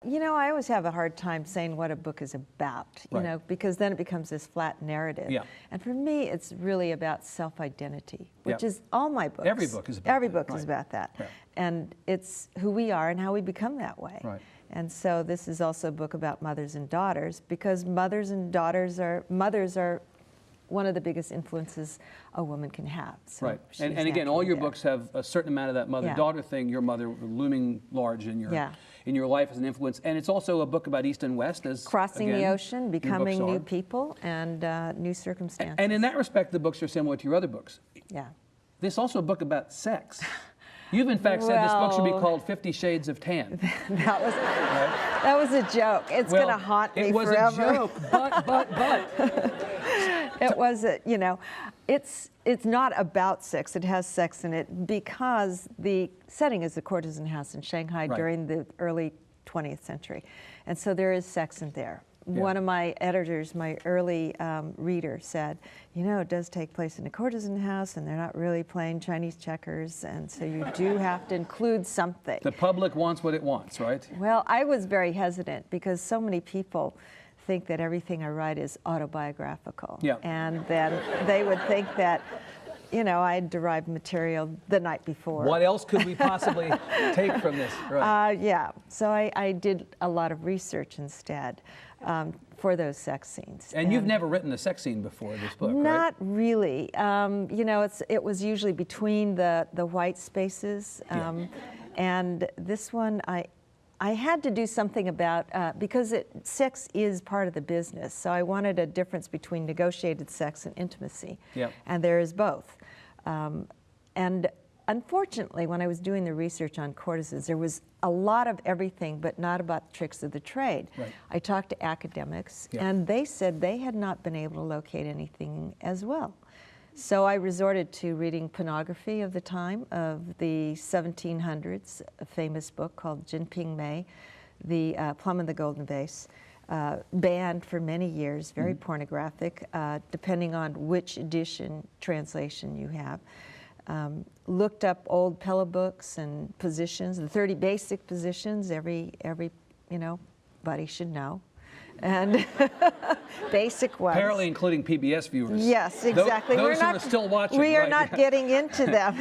You know, I always have a hard time saying what a book is about, you know, because then it becomes this flat narrative. Yeah. And for me, it's really about self-identity, which is all my books. Every book is about Every that. book is about that. And it's who we are and how we become that way. And so this is also a book about mothers and daughters, because mothers are one of the biggest influences a woman can have. So and again, all your books have a certain amount of that mother-daughter thing, your mother looming large in your life as an influence. And it's also a book about East and West, as crossing the ocean, becoming new people, and new circumstances. And in that respect, the books are similar to your other books. This is also a book about sex. You've in fact said this book should be called 50 Shades of Tan. that was a joke. It's going to haunt me forever. It was a joke, but. It was, you know, it's not about sex. It has sex in it because the setting is a courtesan house in Shanghai during the early 20th century. And so there is sex in there. One of my editors, my early reader, said, you know, it does take place in a courtesan house and they're not really playing Chinese checkers, and so you do have to include something. The public wants what it wants, right? Well, I was very hesitant because so many people think that everything I write is autobiographical. And then they would think that, you know, I derived material the night before. What else could we possibly take from this? So I did a lot of research instead for those sex scenes. And you've never written a sex scene before this book, Not really. You know, it was usually between the white spaces. And this one, I had to do something about, because sex is part of the business, so I wanted a difference between negotiated sex and intimacy, and there is both. And unfortunately, when I was doing the research on courtesans, there was a lot of everything, but not about the tricks of the trade. I talked to academics, and they said they had not been able to locate anything as well. So I resorted to reading pornography of the time, of the 1700s, a famous book called Jinping Mei, The Plum and the Golden Vase, banned for many years, very pornographic, depending on which edition translation you have. Looked up old Pella books and positions, the 30 basic positions every you know, buddy should know. And basic ones. Apparently including PBS viewers. Yes, exactly. Those who are still watching. We are not getting into them.